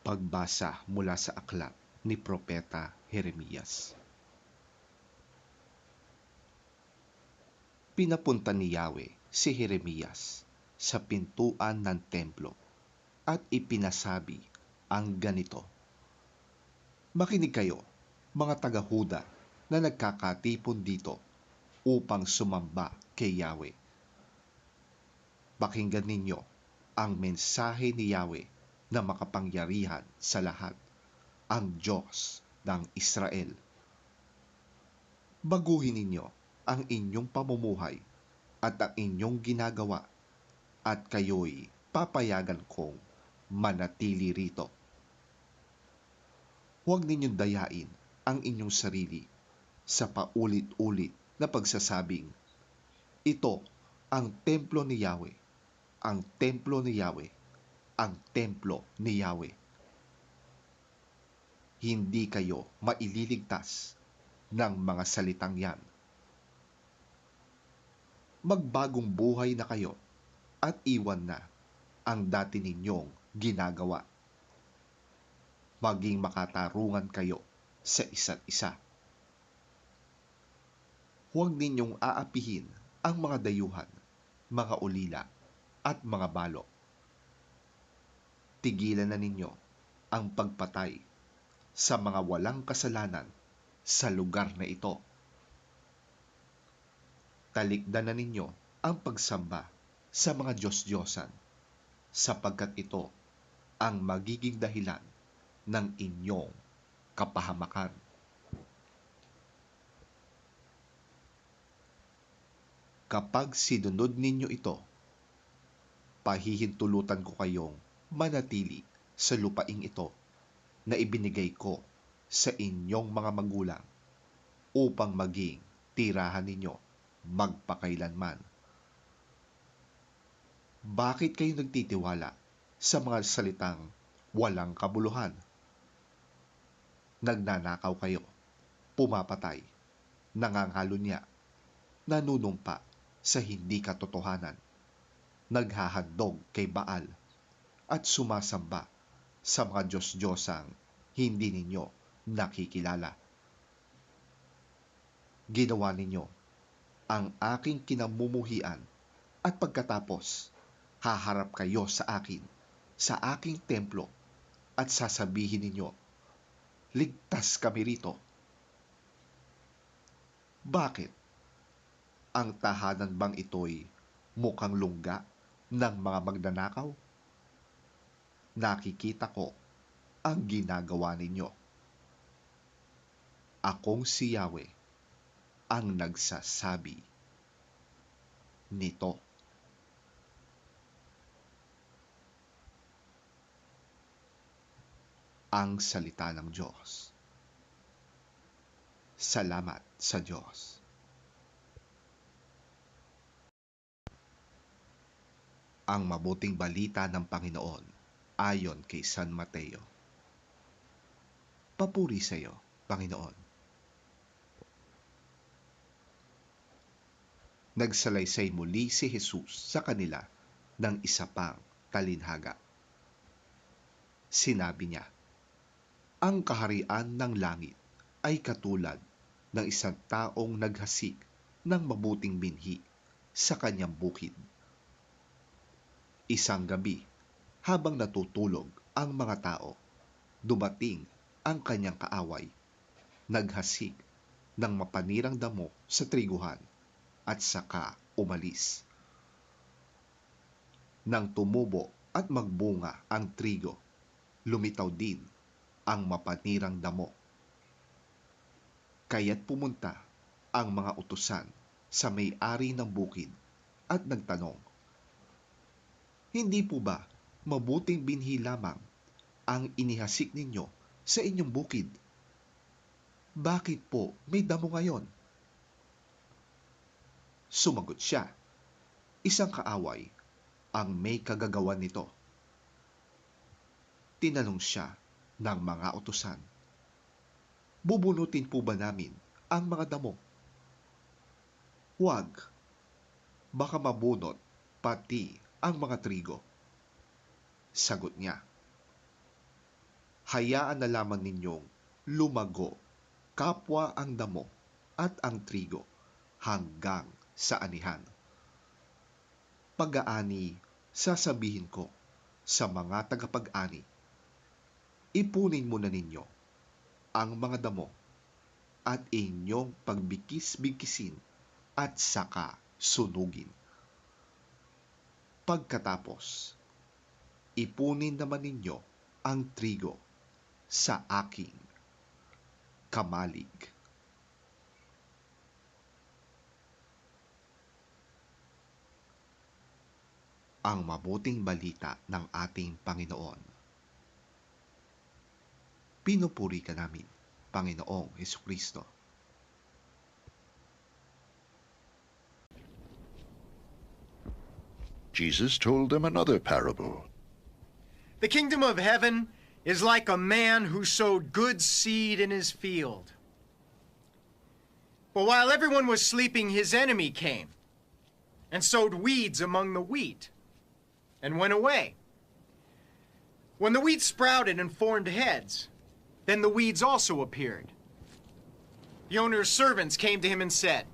Pagbasa mula sa aklat ni Propeta Jeremias. Pinapunta ni Yahweh si Jeremias sa pintuan ng templo at ipinasabi ang ganito: Makinig kayo, mga taga-Huda na nagkakatipon dito upang sumamba kay Yahweh. Pakinggan ninyo ang mensahe ni Yahweh na makapangyarihan sa lahat, ang Diyos ng Israel. Baguhin ninyo ang inyong pamumuhay at ang inyong ginagawa, at kayo'y papayagan kong manatili rito. Huwag ninyong dayain ang inyong sarili sa paulit-ulit na pagsasabing, ito ang templo ni Yahweh, ang templo ni Yahweh, ang templo ni Yahweh. Hindi kayo maililigtas ng mga salitang yan. Magbagong buhay na kayo at iwan na ang dati ninyong ginagawa. Maging makatarungan kayo sa isa't isa. Huwag ninyong aapihin ang mga dayuhan, mga ulila at mga balo. Tigilan na ninyo ang pagpatay sa mga walang kasalanan sa lugar na ito. Talikdan na ninyo ang pagsamba sa mga Diyos-Diyosan, sapagkat ito ang magiging dahilan ng inyong kapahamakan. Kapag sinunod ninyo ito, pahihintulutan ko kayong manatili sa lupaing ito na ibinigay ko sa inyong mga magulang upang maging tirahan ninyo magpakailanman. Bakit kayo nagtitiwala sa mga salitang walang kabuluhan? Nagnanakaw kayo, pumapatay, nangangalunya, nanunumpa sa hindi katotohanan, naghahandog kay Baal, at sumasamba sa mga Diyos-Diyosang hindi ninyo nakikilala. Ginawa ninyo ang aking kinamumuhian at pagkatapos haharap kayo sa akin, sa aking templo, at sasabihin ninyo, ligtas kami rito. Bakit? Ang tahanan bang ito'y mukhang lungga ng mga magnanakaw? Nakikita ko ang ginagawa ninyo. Akong si Yahweh ang nagsasabi nito. Ang salita ng Diyos. Salamat sa Diyos. Ang mabuting balita ng Panginoon ayon kay San Mateo. Papuri sa iyo, Panginoon. Nagsalaysay muli si Jesus sa kanila ng isa pang talinhaga. Sinabi niya, ang kaharian ng langit ay katulad ng isang taong naghasik ng mabuting binhi sa kanyang bukid. Isang gabi, habang natutulog ang mga tao, dumating ang kanyang kaaway, naghasik ng mapanirang damo sa triguhan at saka umalis. Nang tumubo at magbunga ang trigo, lumitaw din ang mapanirang damo. Kaya't pumunta ang mga utusan sa may-ari ng bukid at nagtanong, hindi po ba mabuting binhi lamang ang inihasik ninyo sa inyong bukid? Bakit po may damo ngayon? Sumagot siya, isang kaaway ang may kagagawan nito. Tinanong siya ng mga utusan, bubunutin po ba namin ang mga damo? Huwag, baka mabunot pati ang mga trigo. Sagot niya, hayaan na lamang ninyong lumago kapwa ang damo at ang trigo hanggang sa anihan. Pag-aani, sasabihin ko sa mga tagapag-ani, ipunin muna ninyo ang mga damo at inyong pagbikis-bikisin at saka sunugin. Pagkatapos, ipunin naman ninyo ang trigo sa aking kamalig. Ang mabuting balita ng ating Panginoon. Pinupuri ka namin, Panginoong Hesukristo. Jesus told them another parable. The kingdom of heaven is like a man who sowed good seed in his field. But while everyone was sleeping, his enemy came and sowed weeds among the wheat and went away. When the wheat sprouted and formed heads, then the weeds also appeared. The owner's servants came to him and said,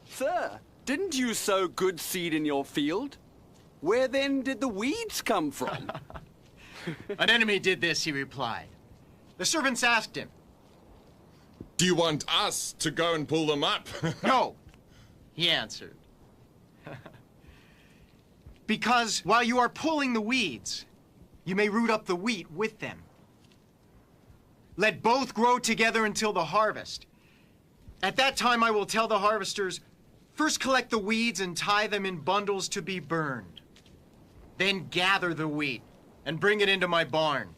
Sir, didn't you sow good seed in your field? Where then did the weeds come from? An enemy did this, he replied. The servants asked him, Do you want us to go and pull them up? No, he answered. Because while you are pulling the weeds, you may root up the wheat with them. Let both grow together until the harvest. At that time I will tell the harvesters, first collect the weeds and tie them in bundles to be burned. Then gather the wheat and bring it into my barn.